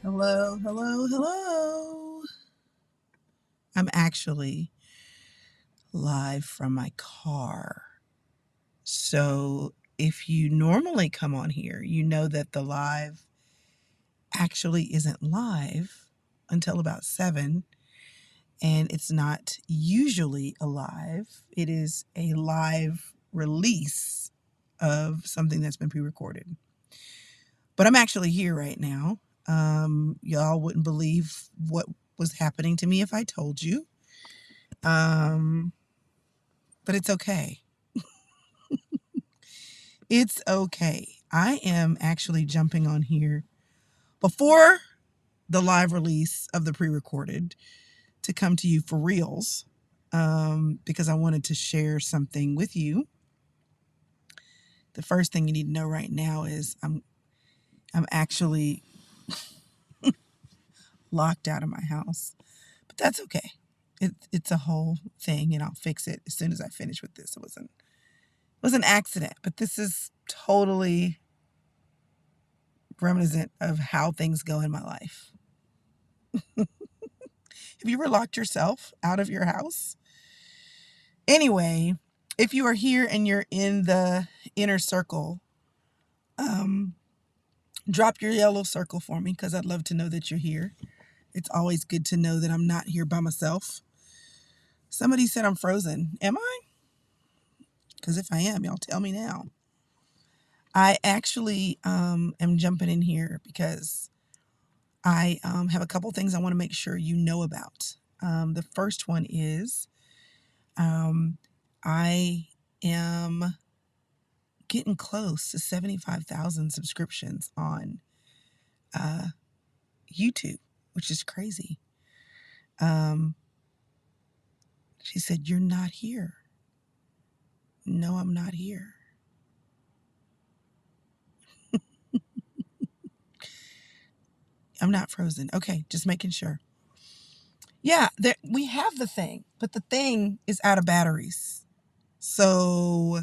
Hello, hello, hello. I'm actually live from my car. So if you normally come on here, you know that the live actually isn't live until about 7, and it's not usually a live. It is a live release of something that's been pre-recorded. But I'm actually here right now. Y'all wouldn't believe what was happening to me if I told you. But it's okay. It's okay. I am actually jumping on here before the live release of the pre-recorded to come to you for reals, because I wanted to share something with you. The first thing you need to know right now is I'm actually locked out of my house, but that's okay. It's a whole thing, and I'll fix it as soon as I finish with this. It was an accident, but this is totally reminiscent of how things go in my life. Have you ever locked yourself out of your house? Anyway, if you are here and you're in the inner circle, um, drop your yellow circle for me because I'd love to know that you're here. It's always good to know that I'm not here by myself. Somebody said I'm frozen. Am I? Because if I am, y'all tell me now. I actually am jumping in here because I have a couple things I want to make sure you know about. The first one is I am getting close to 75,000 subscriptions on YouTube, which is crazy. She said, "You're not here." No, I'm not here. I'm not frozen. Okay, just making sure. Yeah, we have the thing, but the thing is out of batteries. So,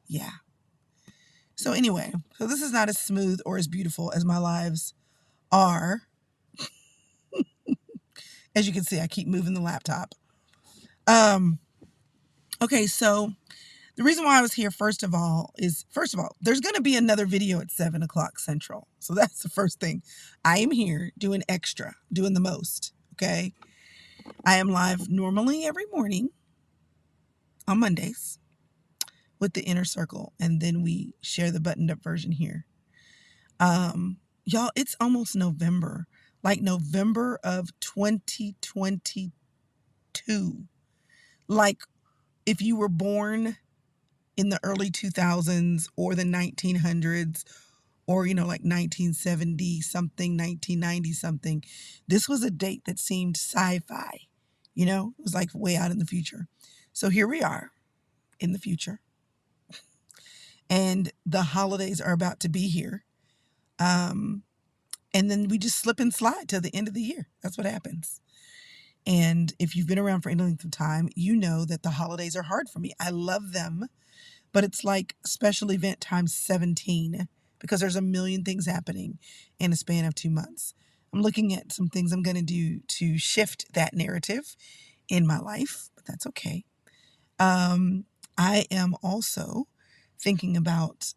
yeah. So anyway, so this is not as smooth or as beautiful as my lives are. As you can see, I keep moving the laptop. Okay, so the reason why I was here, first of all, there's going to be another video at 7 o'clock Central. So that's the first thing. I am here doing extra, doing the most. Okay. I am live normally every morning on Mondays with the inner circle, and then we share the buttoned up version here. Y'all, it's almost November, like November of 2022. Like if you were born in the early 2000s or the 1900s, or like 1970 something, 1990 something, this was a date that seemed sci-fi. It was like way out in the future. So here we are in the future, and the holidays are about to be here. And then we just slip and slide till the end of the year. That's what happens. And if you've been around for any length of time, you know that the holidays are hard for me. I love them, but it's like special event times 17 because there's a million things happening in a span of 2 months. I'm looking at some things I'm going to do to shift that narrative in my life, but that's okay. I am also thinking about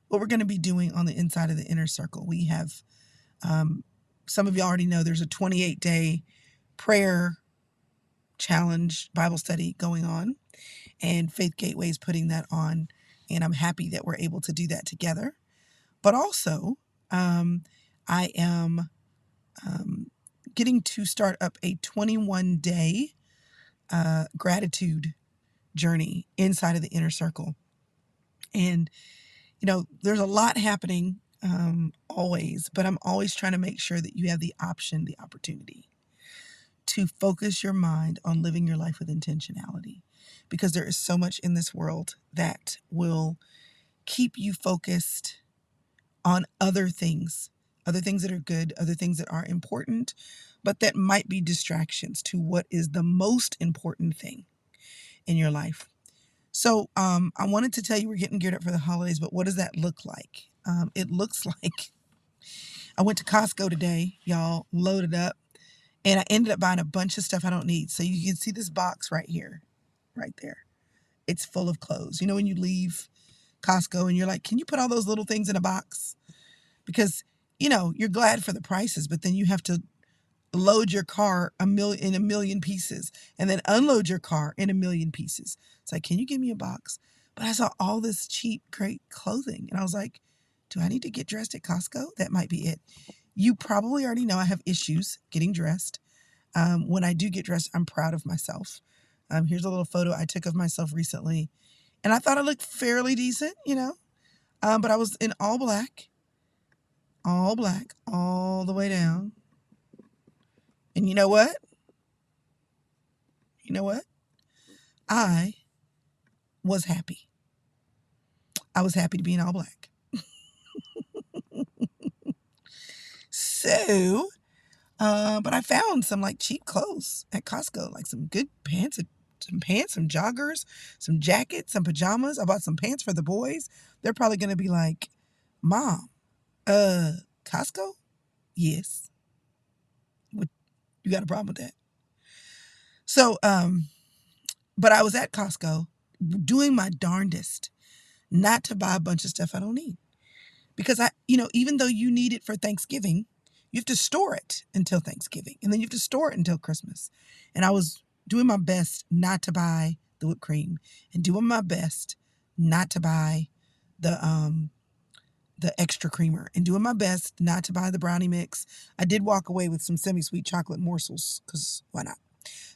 what we're going to be doing on the inside of the inner circle. We have, some of you already know, there's a 28-day prayer challenge Bible study going on, and Faith Gateway is putting that on, and I'm happy that we're able to do that together. But also, I am getting to start up a 21-day gratitude journey inside of the inner circle. And, there's a lot happening always, but I'm always trying to make sure that you have the opportunity to focus your mind on living your life with intentionality, because there is so much in this world that will keep you focused on other things that are good, other things that are important, but that might be distractions to what is the most important thing in your life. So I wanted to tell you we're getting geared up for the holidays, but what does that look like? It looks like I went to Costco today, y'all, loaded up, and I ended up buying a bunch of stuff I don't need. So you can see this box right here, right there. It's full of clothes. You know, when you leave Costco and you're like, can you put all those little things in a box? Because, you're glad for the prices, but then you have to load your car in a million pieces and then unload your car in a million pieces. It's like, can you give me a box? But I saw all this cheap, great clothing. And I was like, do I need to get dressed at Costco? That might be it. You probably already know I have issues getting dressed. When I do get dressed, I'm proud of myself. Here's a little photo I took of myself recently. And I thought I looked fairly decent, but I was in all black, all the way down. And you know what? I was happy. I was happy to be in all black. So, but I found some like cheap clothes at Costco, like some good pants, some joggers, some jackets, some pajamas. I bought some pants for the boys. They're probably going to be like, Mom, Costco? Yes. You got a problem with that? So, but I was at Costco doing my darndest not to buy a bunch of stuff I don't need. Because even though you need it for Thanksgiving, you have to store it until Thanksgiving. And then you have to store it until Christmas. And I was doing my best not to buy the whipped cream and doing my best not to buy the extra creamer and doing my best not to buy the brownie mix. I did walk away with some semi-sweet chocolate morsels because why not?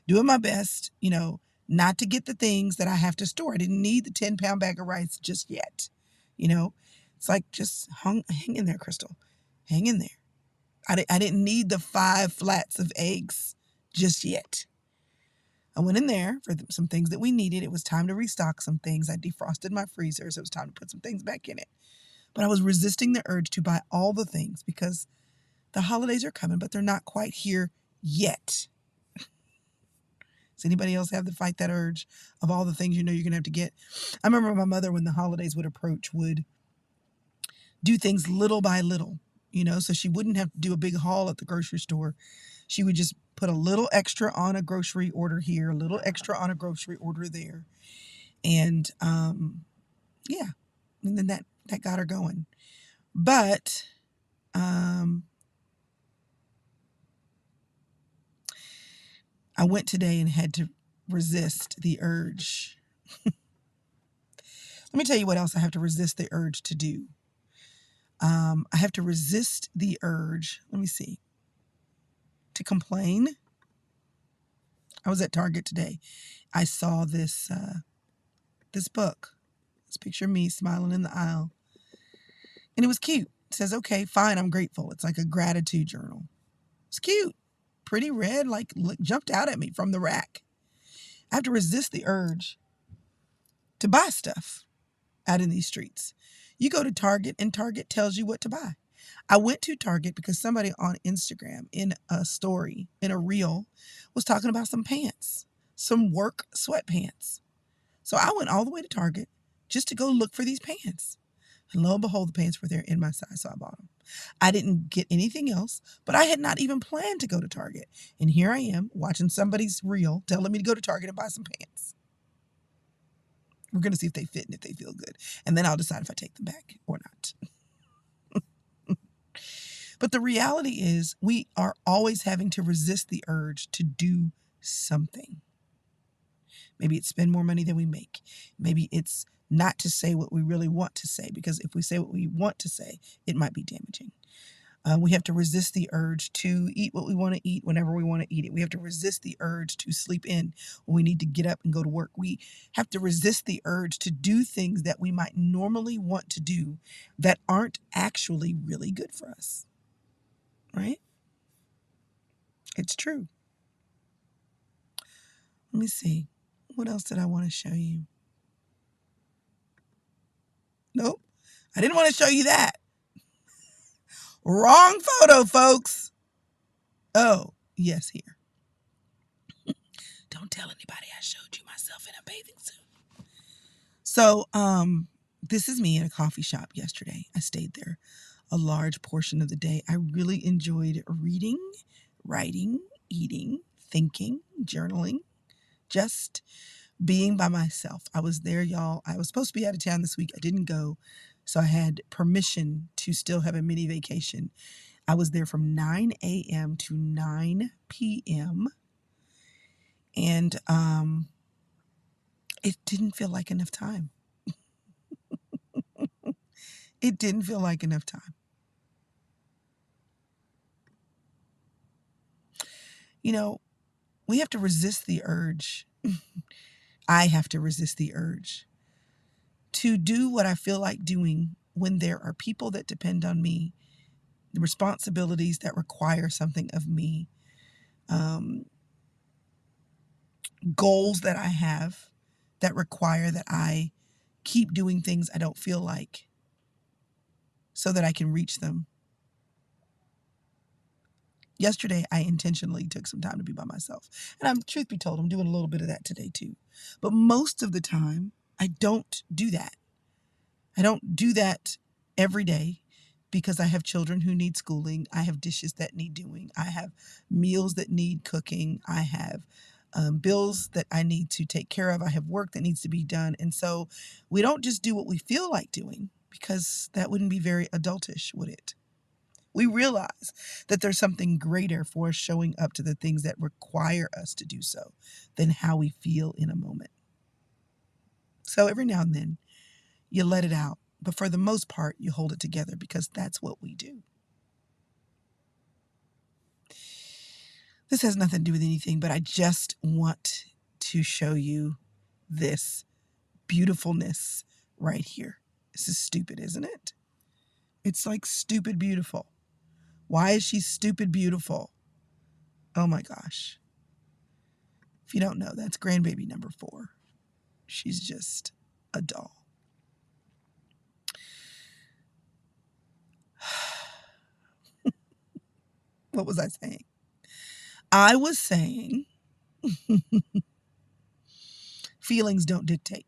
Doing my best, not to get the things that I have to store. I didn't need the 10-pound bag of rice just yet. It's like just hang in there, Chrystal. Hang in there. I didn't need the 5 flats of eggs just yet. I went in there for some things that we needed. It was time to restock some things. I defrosted my freezer, so it was time to put some things back in it. But I was resisting the urge to buy all the things because the holidays are coming, but they're not quite here yet. Does anybody else have to fight that urge of all the things you're going to have to get? I remember my mother, when the holidays would approach, would do things little by little, so she wouldn't have to do a big haul at the grocery store. She would just put a little extra on a grocery order here, a little extra on a grocery order there. And, yeah, and then that got her going. But, I went today and had to resist the urge. Let me tell you what else I have to resist the urge to do. I have to resist the urge, let me see, to complain. I was at Target today. I saw this book. This picture of me smiling in the aisle. And it was cute. It says, okay, fine, I'm grateful. It's like a gratitude journal. It's cute. Pretty red, jumped out at me from the rack. I have to resist the urge to buy stuff out in these streets. You go to Target and Target tells you what to buy. I went to Target because somebody on Instagram in a story, in a reel, was talking about some pants, some work sweatpants. So I went all the way to Target just to go look for these pants. And lo and behold, the pants were there in my size, so I bought them. I didn't get anything else, but I had not even planned to go to Target. And here I am watching somebody's reel telling me to go to Target and buy some pants. We're going to see if they fit and if they feel good. And then I'll decide if I take them back or not. But the reality is we are always having to resist the urge to do something. Maybe it's spend more money than we make. Maybe it's not to say what we really want to say, because if we say what we want to say, it might be damaging. We have to resist the urge to eat what we want to eat whenever we want to eat it. We have to resist the urge to sleep in when we need to get up and go to work. We have to resist the urge to do things that we might normally want to do that aren't actually really good for us. Right? It's true. Let me see. What else did I want to show you? Nope. I didn't want to show you that. Wrong photo, folks. Oh, yes, here. Don't tell anybody I showed you myself in a bathing suit. So, This is me at a coffee shop yesterday. I stayed there a large portion of the day. I really enjoyed reading, writing, eating, thinking, journaling, just being by myself. I was there, y'all. I was supposed to be out of town this week. I didn't go. So I had permission to still have a mini vacation. I was there from 9 a.m. to 9 p.m. And it didn't feel like enough time. It didn't feel like enough time. You know, we have to resist the urge. I have to resist the urge to do what I feel like doing when there are people that depend on me, the responsibilities that require something of me, um, goals that I have that require that I keep doing things I don't feel like so that I can reach them. Yesterday, I intentionally took some time to be by myself. And truth be told, I'm doing a little bit of that today too. But most of the time, I don't do that. I don't do that every day because I have children who need schooling. I have dishes that need doing. I have meals that need cooking. I have bills that I need to take care of. I have work that needs to be done. And so we don't just do what we feel like doing because that wouldn't be very adultish, would it? We realize that there's something greater for us showing up to the things that require us to do so than how we feel in a moment. So every now and then, you let it out. But for the most part, you hold it together because that's what we do. This has nothing to do with anything, but I just want to show you this beautifulness right here. This is stupid, isn't it? It's like stupid beautiful. Why is she stupid beautiful? Oh my gosh. If you don't know, that's grandbaby number 4. She's just a doll. What was I saying? I was saying feelings don't dictate.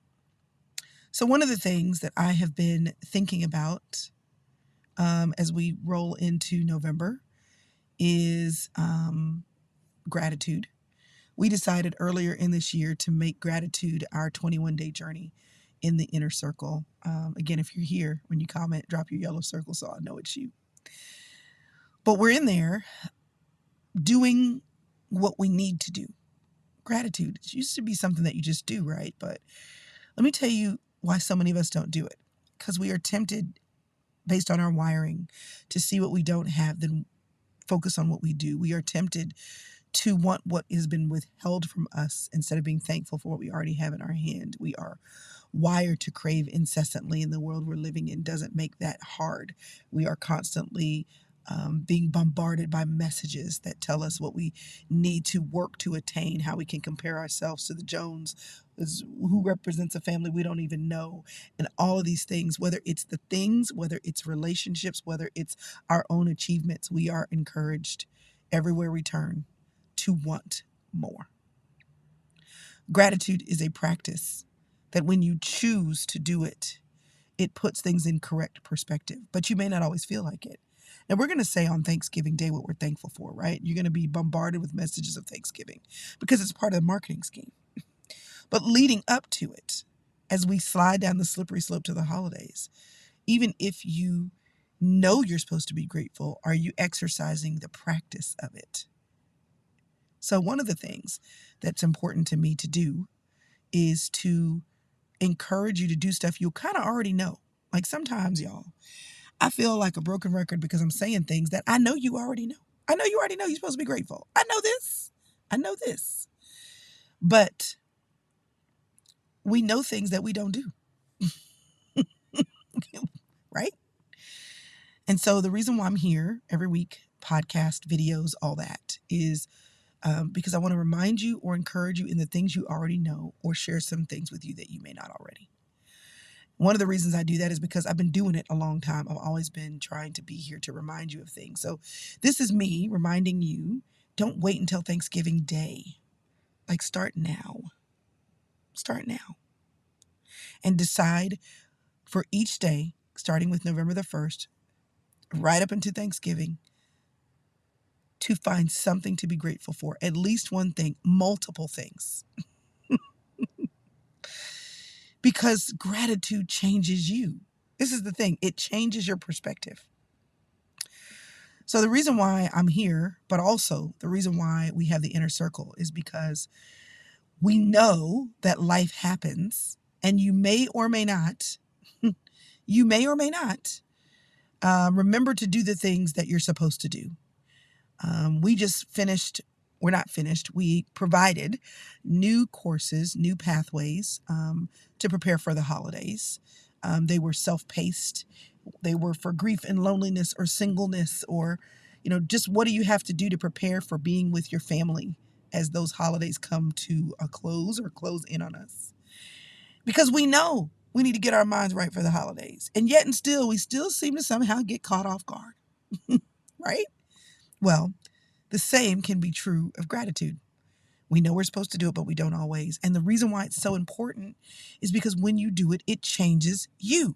So one of the things that I have been thinking about as we roll into November is gratitude. We decided earlier in this year to make gratitude our 21-day journey in the inner circle. Again, if you're here, when you comment, drop your yellow circle so I know it's you. But we're in there doing what we need to do. Gratitude, it used to be something that you just do, right? But let me tell you why so many of us don't do it. Because we are tempted, based on our wiring, to see what we don't have, then focus on what we do. We are tempted to want what has been withheld from us instead of being thankful for what we already have in our hand. We are wired to crave incessantly, and the world we're living in doesn't make that hard. We are constantly being bombarded by messages that tell us what we need to work to attain, how we can compare ourselves to the Jones, who represents a family we don't even know, and all of these things, whether it's the things, whether it's relationships, whether it's our own achievements, we are encouraged everywhere we turn to want more. Gratitude is a practice that when you choose to do it, it puts things in correct perspective, but you may not always feel like it. And we're going to say on Thanksgiving Day what we're thankful for, right? You're going to be bombarded with messages of Thanksgiving because it's part of the marketing scheme. But leading up to it, as we slide down the slippery slope to the holidays, even if you know you're supposed to be grateful, are you exercising the practice of it? So one of the things that's important to me to do is to encourage you to do stuff you kind of already know. Like sometimes, y'all, I feel like a broken record because I'm saying things that I know you already know. I know you already know you're supposed to be grateful. I know this. I know this. But we know things that we don't do. Right? And so the reason why I'm here every week, podcast, videos, all that, is because I want to remind you or encourage you in the things you already know or share some things with you that you may not already. One of the reasons I do that is because I've been doing it a long time. I've always been trying to be here to remind you of things. So this is me reminding you, don't wait until Thanksgiving Day. Like start now. Start now. And decide for each day, starting with November the 1st, right up into Thanksgiving, to find something to be grateful for. At least one thing, multiple things. Because gratitude changes you. This is the thing, it changes your perspective. So the reason why I'm here, but also the reason why we have the inner circle, is because we know that life happens, and you may or may not, you may or may not remember to do the things that you're supposed to do. We just finished, we're not finished, we provided new courses, new pathways to prepare for the holidays. They were self-paced. They were for grief and loneliness or singleness, or, just what do you have to do to prepare for being with your family as those holidays come to a close or close in on us. Because we know we need to get our minds right for the holidays. And yet and still, we still seem to somehow get caught off guard. Right? Well, the same can be true of gratitude. We know we're supposed to do it, but we don't always. And the reason why it's so important is because when you do it, it changes you.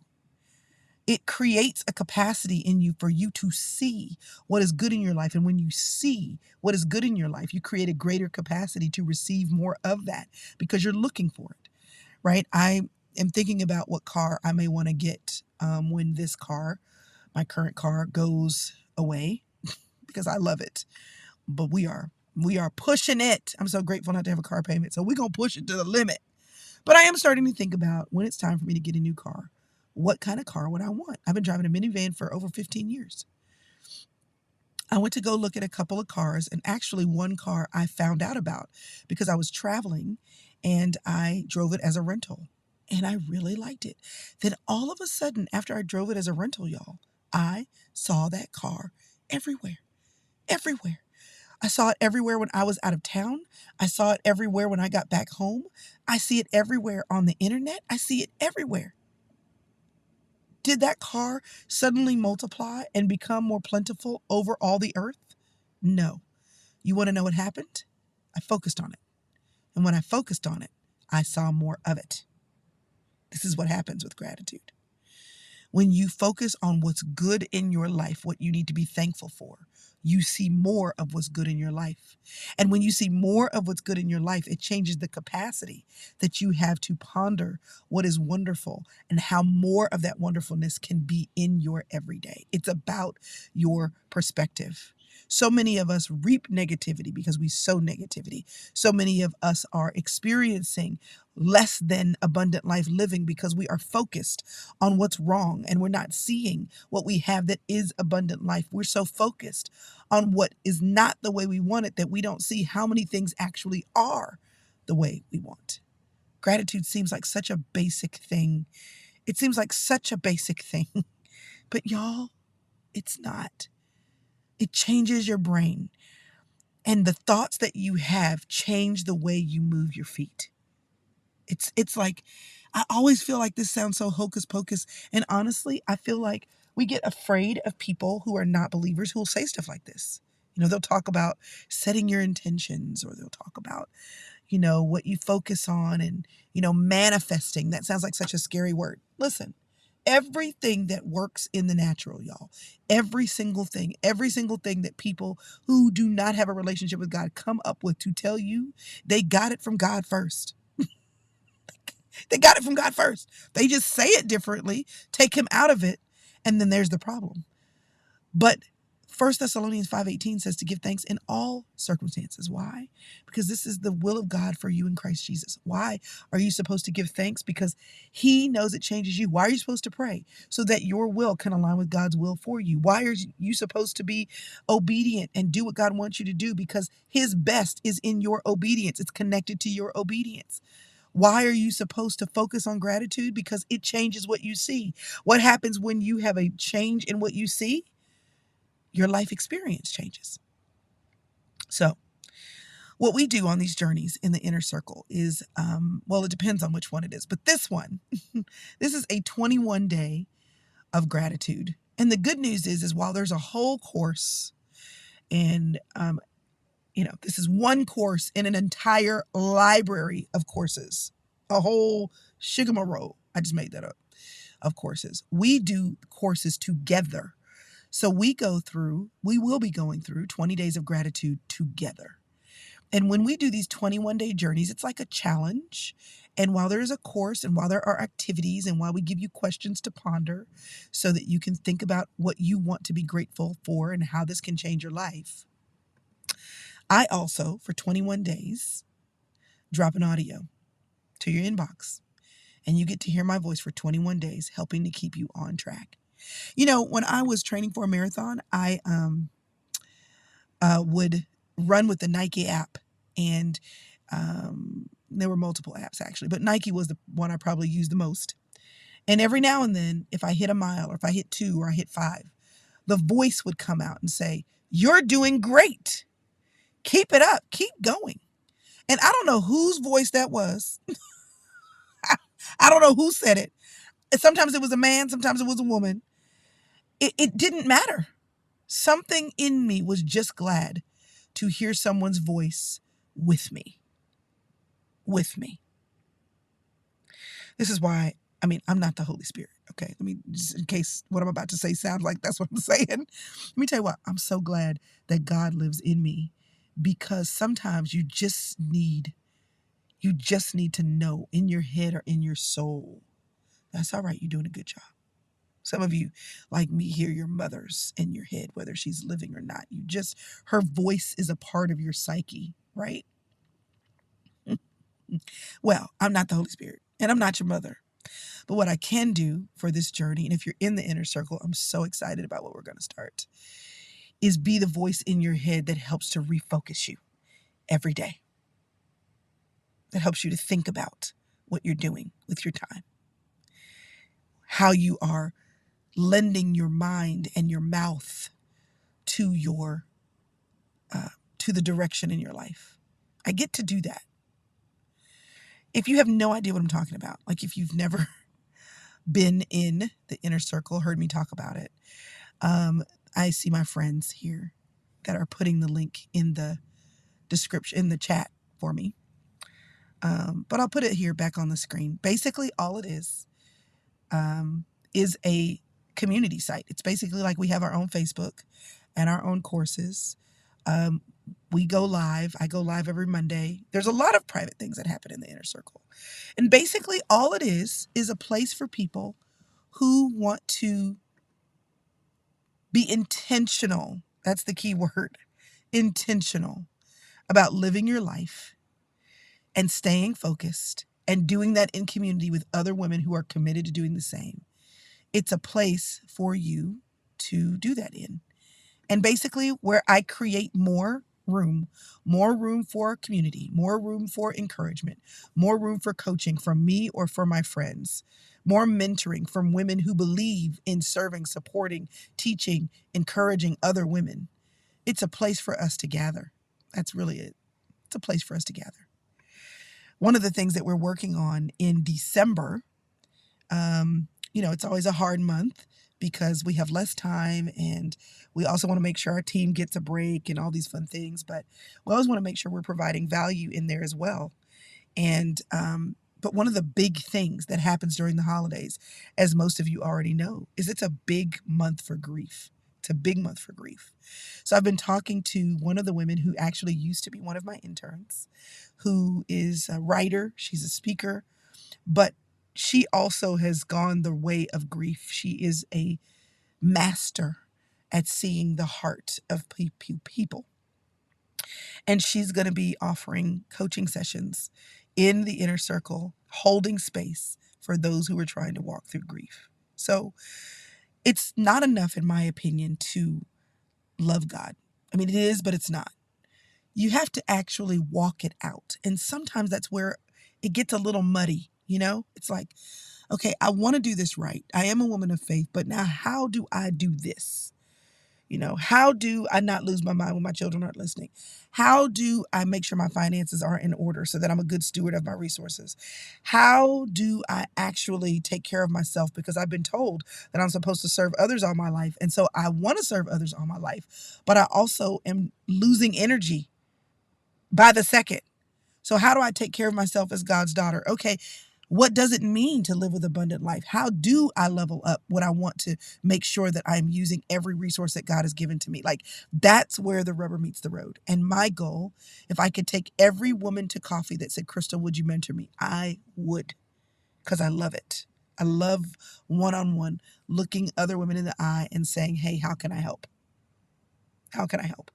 It creates a capacity in you for you to see what is good in your life. And when you see what is good in your life, you create a greater capacity to receive more of that because you're looking for it, right? I am thinking about what car I may want to get when this car, my current car, goes away because I love it. But we are pushing it. I'm so grateful not to have a car payment. So we're going to push it to the limit. But I am starting to think about when it's time for me to get a new car. What kind of car would I want? I've been driving a minivan for over 15 years. I went to go look at a couple of cars, and actually one car I found out about because I was traveling and I drove it as a rental, and I really liked it. Then all of a sudden, after I drove it as a rental, y'all, I saw that car everywhere, everywhere. I saw it everywhere when I was out of town. I saw it everywhere when I got back home. I see it everywhere on the internet. I see it everywhere. Did that car suddenly multiply and become more plentiful over all the earth? No. You want to know what happened? I focused on it. And when I focused on it, I saw more of it. This is what happens with gratitude. When you focus on what's good in your life, what you need to be thankful for, you see more of what's good in your life. And when you see more of what's good in your life, it changes the capacity that you have to ponder what is wonderful and how more of that wonderfulness can be in your everyday. It's about your perspective. So many of us reap negativity because we sow negativity. So many of us are experiencing less than abundant life living because we are focused on what's wrong and we're not seeing what we have that is abundant life. We're so focused on what is not the way we want it that we don't see how many things actually are the way we want. Gratitude seems like such a basic thing. It seems like such a basic thing. But y'all, it's not. It changes your brain. And the thoughts that you have change the way you move your feet. It's like, I always feel like this sounds so hocus pocus. And honestly, I feel like we get afraid of people who are not believers who will say stuff like this. They'll talk about setting your intentions, or they'll talk about, what you focus on, and, manifesting. That sounds like such a scary word. Listen, everything that works in the natural, y'all, every single thing that people who do not have a relationship with God come up with to tell you, they got it from God first. They got it from God first. They just say it differently, take him out of it, and then there's the problem. But 1 Thessalonians 5:18 says to give thanks in all circumstances. Why? Because this is the will of God for you in Christ Jesus. Why are you supposed to give thanks? Because he knows it changes you. Why are you supposed to pray? So that your will can align with God's will for you. Why are you supposed to be obedient and do what God wants you to do? Because his best is in your obedience. It's connected to your obedience. Why are you supposed to focus on gratitude? Because it changes what you see. What happens when you have a change in what you see? Your life experience changes. So what we do on these journeys in the inner circle is, it depends on which one it is. But this one, this is a 21-day of gratitude. And the good news is while there's a whole course, and this is one course in an entire library of courses, a whole shigamarole. I just made that up. of courses. We do courses together. So we will be going through 20 days of gratitude together. And when we do these 21-day journeys, it's like a challenge. And while there is a course and while there are activities and while we give you questions to ponder so that you can think about what you want to be grateful for and how this can change your life, I also, for 21 days, drop an audio to your inbox. And you get to hear my voice for 21 days, helping to keep you on track. You know, when I was training for a marathon, I would run with the Nike app. And there were multiple apps, actually. But Nike was the one I probably used the most. And every now and then, if I hit a mile or if I hit 2 or I hit 5, the voice would come out and say, "You're doing great. Keep it up. Keep going." And I don't know whose voice that was. I don't know who said it. Sometimes it was a man, sometimes it was a woman. It didn't matter. Something in me was just glad to hear someone's voice with me. With me. This is why, I'm not the Holy Spirit. Okay, just in case what I'm about to say sounds like that's what I'm saying. Let me tell you what, I'm so glad that God lives in me, because sometimes you just need to know in your head or in your soul, that's all right, you're doing a good job. Some of you, like me, hear your mother's in your head, whether she's living or not. Her voice is a part of your psyche, right? Well, I'm not the Holy Spirit, and I'm not your mother. But what I can do for this journey, and if you're in the inner circle, I'm so excited about what we're going to start, is be the voice in your head that helps to refocus you every day. That helps you to think about what you're doing with your time. How you are lending your mind and your mouth to the direction in your life. I get to do that. If you have no idea what I'm talking about, like if you've never been in the inner circle, heard me talk about it, I see my friends here that are putting the link in the description, in the chat for me. But I'll put it here back on the screen. Basically, all it is a community site. It's basically like we have our own Facebook and our own courses. We go live. I go live every Monday. There's a lot of private things that happen in the inner circle. And basically all it is a place for people who want to be intentional. That's the key word. Intentional about living your life and staying focused and doing that in community with other women who are committed to doing the same. It's a place for you to do that in. And basically where I create more room for community, more room for encouragement, more room for coaching from me or from my friends, more mentoring from women who believe in serving, supporting, teaching, encouraging other women. It's a place for us to gather. That's really it. It's a place for us to gather. One of the things that we're working on in December, it's always a hard month because we have less time, and we also want to make sure our team gets a break and all these fun things, but we always want to make sure we're providing value in there as well. And but one of the big things that happens during the holidays, as most of you already know, is it's a big month for grief. It's a big month for grief. So I've been talking to one of the women who actually used to be one of my interns, who is a writer. She's a speaker, but she also has gone the way of grief. She is a master at seeing the heart of people. And she's going to be offering coaching sessions in the inner circle, holding space for those who are trying to walk through grief. So it's not enough, in my opinion, to love God. It is, but it's not. You have to actually walk it out. And sometimes that's where it gets a little muddy, It's like, okay, I want to do this right. I am a woman of faith, but now how do I do this? How do I not lose my mind when my children aren't listening? How do I make sure my finances are in order so that I'm a good steward of my resources? How do I actually take care of myself? Because I've been told that I'm supposed to serve others all my life. And so I want to serve others all my life, but I also am losing energy by the second. So how do I take care of myself as God's daughter? Okay, What does it mean to live with abundant life? How do I level up what I want to make sure that I'm using every resource that God has given to me? Like, that's where the rubber meets the road. And my goal, if I could take every woman to coffee that said, Chrystal, would you mentor me? I would, because I love it. I love one-on-one looking other women in the eye and saying, hey, how can I help? How can I help?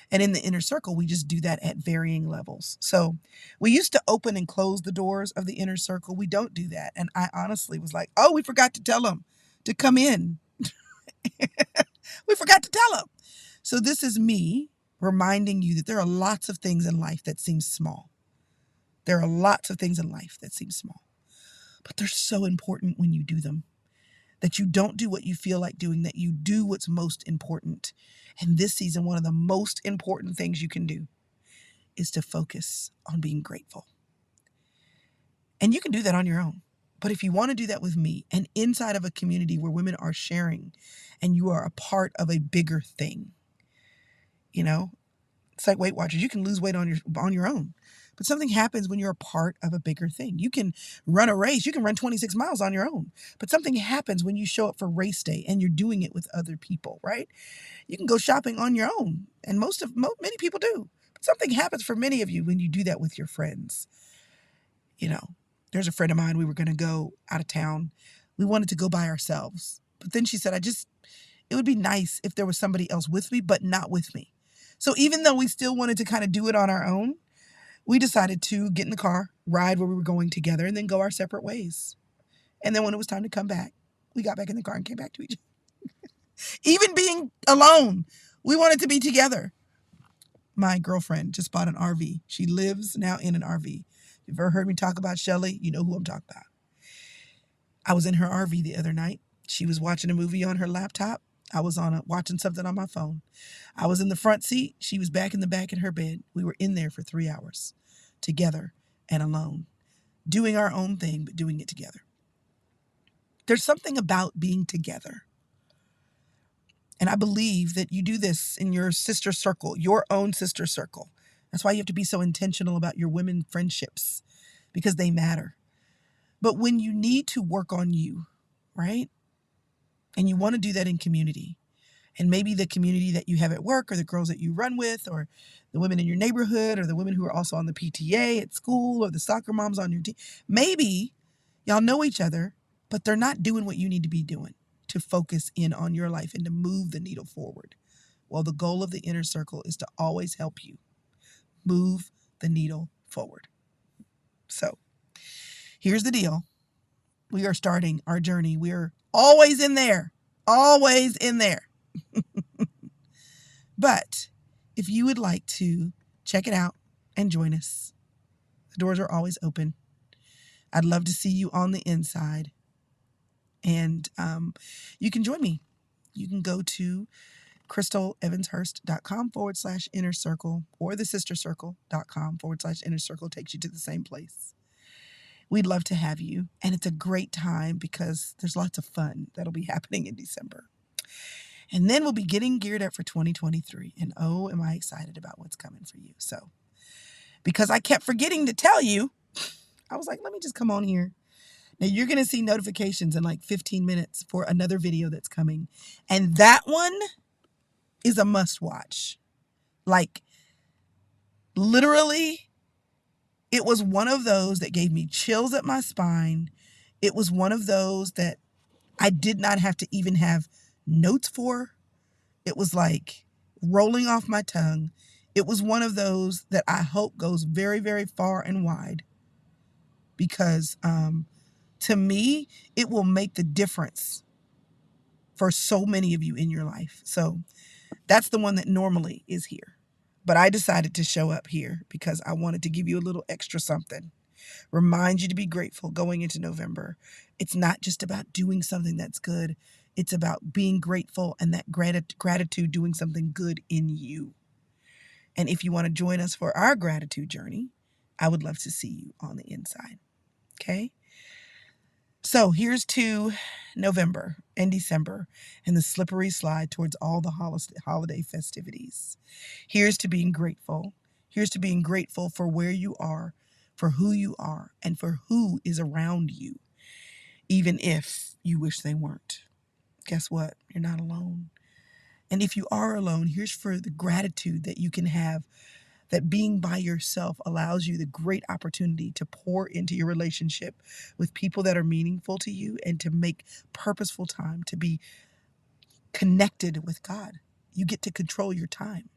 And in the inner circle, we just do that at varying levels. So we used to open and close the doors of the inner circle. We don't do that. And I honestly was like, oh, we forgot to tell them to come in. We forgot to tell them. So this is me reminding you that there are lots of things in life that seem small. There are lots of things in life that seem small, but they're so important when you do them. That you don't do what you feel like doing, that you do what's most important. And this season, one of the most important things you can do is to focus on being grateful. And you can do that on your own. But if you want to do that with me and inside of a community where women are sharing and you are a part of a bigger thing, you know, it's like Weight Watchers. You can lose weight on your own. But something happens when you're a part of a bigger thing. You can run a race. You can run 26 miles on your own. But something happens when you show up for race day and you're doing it with other people, right? You can go shopping on your own. And many people do. But something happens for many of you when you do that with your friends. You know, there's a friend of mine. We were going to go out of town. We wanted to go by ourselves. But then she said, it would be nice if there was somebody else with me, but not with me. So even though we still wanted to kind of do it on our own, we decided to get in the car, ride where we were going together, and then go our separate ways. And then when it was time to come back, we got back in the car and came back to each other. Even being alone, we wanted to be together. My girlfriend just bought an RV. She lives now in an RV. If you've ever heard me talk about Shelly, you know who I'm talking about. I was in her RV the other night. She was watching a movie on her laptop. I was watching something on my phone. I was in the front seat. She was back in the back in her bed. We were in there for 3 hours together and alone, doing our own thing, but doing it together. There's something about being together. And I believe that you do this in your sister circle, your own sister circle. That's why you have to be so intentional about your women friendships, because they matter. But when you need to work on you, right? And you want to do that in community, and maybe the community that you have at work, or the girls that you run with, or the women in your neighborhood, or the women who are also on the PTA at school, or the soccer moms on your team. Maybe y'all know each other, but they're not doing what you need to be doing to focus in on your life and to move the needle forward. Well, the goal of the inner circle is to always help you move the needle forward. So here's the deal. We are starting our journey. We're always in there. Always in there. But if you would like to check it out and join us, the doors are always open. I'd love to see you on the inside. And you can join me. You can go to crystalevanshurst.com/inner circle, or thesistercircle.com/inner circle takes you to the same place. We'd love to have you. And it's a great time because there's lots of fun that'll be happening in December. And then we'll be getting geared up for 2023. And oh, am I excited about what's coming for you. So, because I kept forgetting to tell you, I was like, let me just come on here. Now you're going to see notifications in like 15 minutes for another video that's coming. And that one is a must watch. Like, literally, it was one of those that gave me chills up my spine. It was one of those that I did not have to even have notes for. It was like rolling off my tongue. It was one of those that I hope goes very, very far and wide, because to me, it will make the difference for so many of you in your life. So that's the one that normally is here. But I decided to show up here because I wanted to give you a little extra something. Remind you to be grateful going into November. It's not just about doing something that's good. It's about being grateful and that gratitude doing something good in you. And if you want to join us for our gratitude journey, I would love to see you on the inside. Okay? So here's to November and December and the slippery slide towards all the holiday festivities. Here's to being grateful. Here's to being grateful for where you are, for who you are and for who is around you, even if you wish they weren't. Guess what? You're not alone. And if you are alone, here's for the gratitude that you can have, that being by yourself allows you the great opportunity to pour into your relationship with people that are meaningful to you and to make purposeful time to be connected with God. You get to control your time.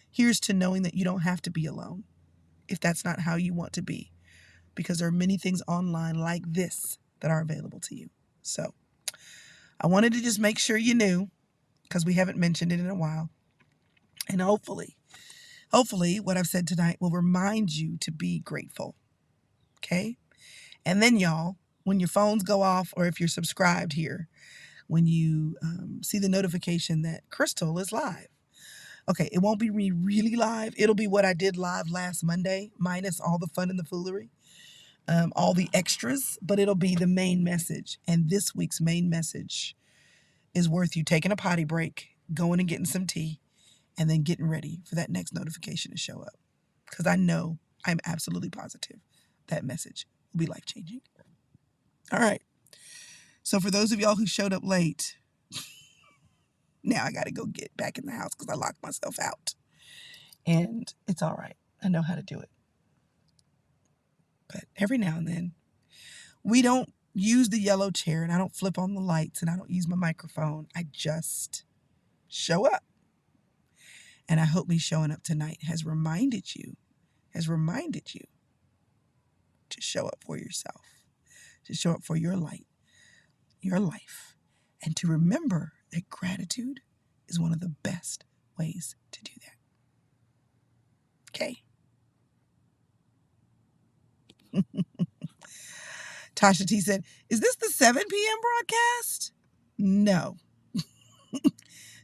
Here's to knowing that you don't have to be alone if that's not how you want to be, because there are many things online like this that are available to you. So I wanted to just make sure you knew, because we haven't mentioned it in a while. And hopefully what I've said tonight will remind you to be grateful. Okay? And then, y'all, when your phones go off, or if you're subscribed here, when you see the notification that Chrystal is live. Okay, it won't be me really live. It'll be what I did live last Monday, minus all the fun and the foolery, all the extras, but it'll be the main message. And this week's main message is worth you taking a potty break, going and getting some tea, and then getting ready for that next notification to show up. Because I know, I'm absolutely positive, that message will be life-changing. All right. So for those of y'all who showed up late, now I got to go get back in the house because I locked myself out. And it's all right. I know how to do it. But every now and then, we don't use the yellow chair, and I don't flip on the lights, and I don't use my microphone. I just show up. And I hope me showing up tonight has reminded you to show up for yourself, to show up for your light, your life, and to remember that gratitude is one of the best ways to do that. Okay. Tasha T said, is this the 7 p.m. broadcast? No.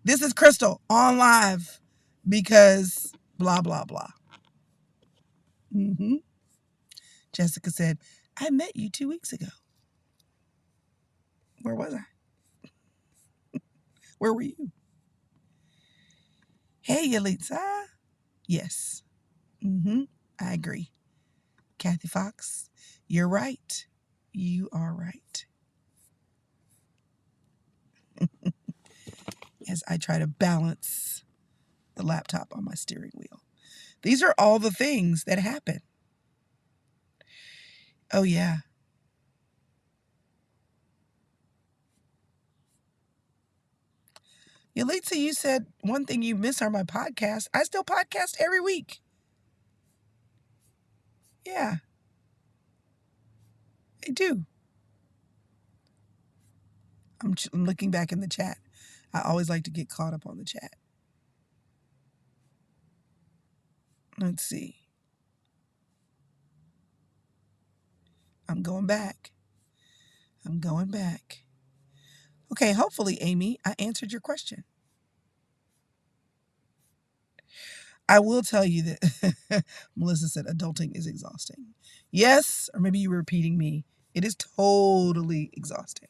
This is Chrystal on live because blah, blah, blah. Jessica said, I met you 2 weeks ago. Where was I? Where were you? Hey, Yalitza. Yes. I agree. Kathy Fox, you're right. You are right. As I try to balance the laptop on my steering wheel. These are all the things that happen. Oh, yeah. Yalitza, you said one thing you miss are my podcasts. I still podcast every week. Yeah. I do. I'm looking back in the chat. I always like to get caught up on the chat. Let's see. I'm going back. Okay, hopefully, Amy, I answered your question. I will tell you that Melissa said adulting is exhausting. Yes, or maybe you were repeating me. It is totally exhausting.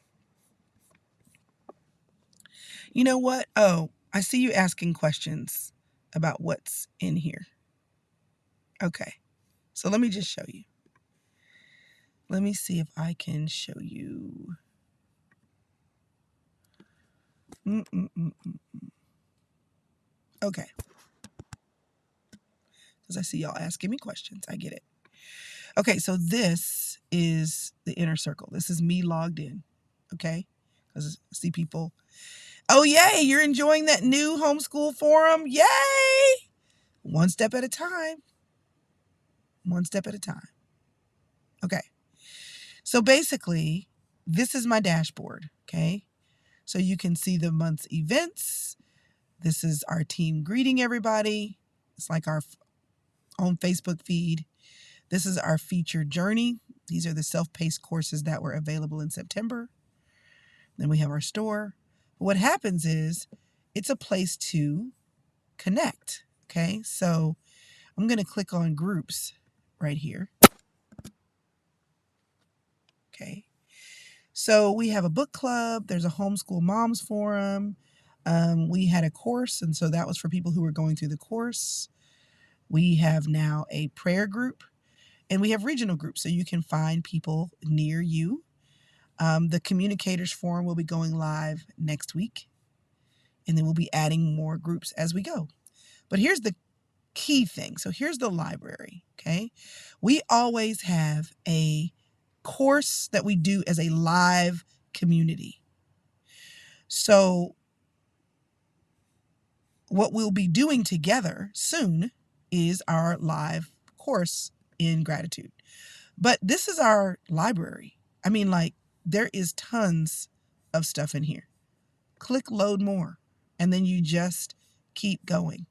You know what? Oh, I see you asking questions about what's in here. Okay, so let me just show you. Let me see if I can show you. Okay. Because I see y'all asking me questions. I get it. Okay, so this is the inner circle. This is me logged in. Okay? Because I see people. Oh, yay, you're enjoying that new homeschool forum? Yay! One step at a time. One step at a time. Okay. So basically, this is my dashboard. Okay? So you can see the month's events. This is our team greeting everybody. It's like our own Facebook feed. This is our featured journey. These are the self-paced courses that were available in September. Then we have our store. But what happens is it's a place to connect. Okay, so I'm going to click on groups right here. Okay, so we have a book club. There's a homeschool moms forum. We had a course, and so that was for people who were going through the course. We have now a prayer group. And we have regional groups, so you can find people near you. The communicators forum will be going live next week, and then we'll be adding more groups as we go. But here's the key thing. So here's the library, okay? We always have a course that we do as a live community. So what we'll be doing together soon is our live course in gratitude. But this is our library. I mean, like, there is tons of stuff in here. Click load more, and then you just keep going.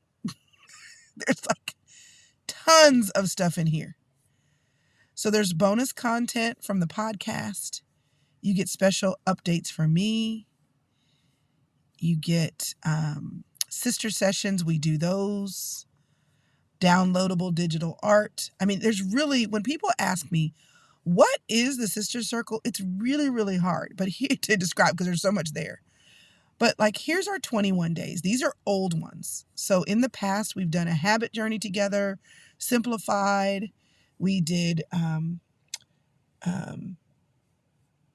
There's like tons of stuff in here. So there's bonus content from the podcast. You get special updates from me. You get sister sessions. We do those. Downloadable digital art. I mean, there's really, when people ask me, what is the sister circle? It's really, really hard, but here to describe because there's so much there. But like, here's our 21 days. These are old ones. So in the past, we've done a habit journey together, simplified. We did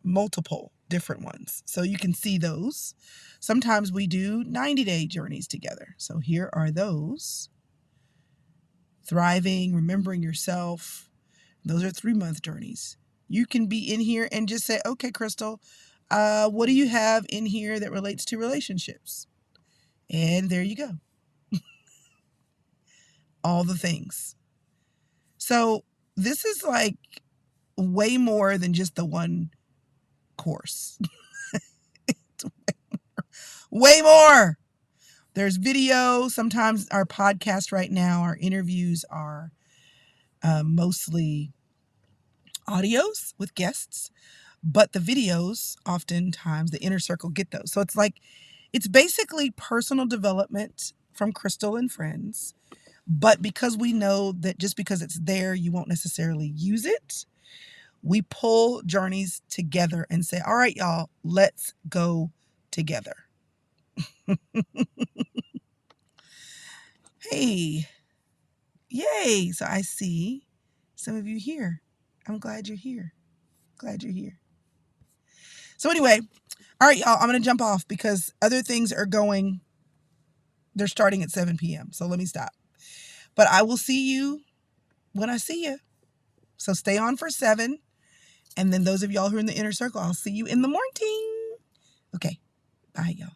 multiple different ones. So you can see those. Sometimes we do 90-day journeys together. So here are those. Thriving, remembering yourself. Those are 3-month journeys. You can be in here and just say, okay, Chrystal, what do you have in here that relates to relationships? And there you go. All the things. So this is like way more than just the one course. It's way more. There's video. Sometimes our podcast right now, our interviews are mostly audios with guests, but the videos, oftentimes the inner circle get those. So it's like, it's basically personal development from Chrystal and friends. But because we know that just because it's there, you won't necessarily use it, we pull journeys together and say, all right, y'all, let's go together. Hey, yay. So I see some of you here. I'm glad you're here. Glad you're here. So anyway, all right, y'all, I'm going to jump off because other things are going, they're starting at 7 p.m. So let me stop. But I will see you when I see you. So stay on for 7. And then those of y'all who are in the inner circle, I'll see you in the morning. Okay. Bye, y'all.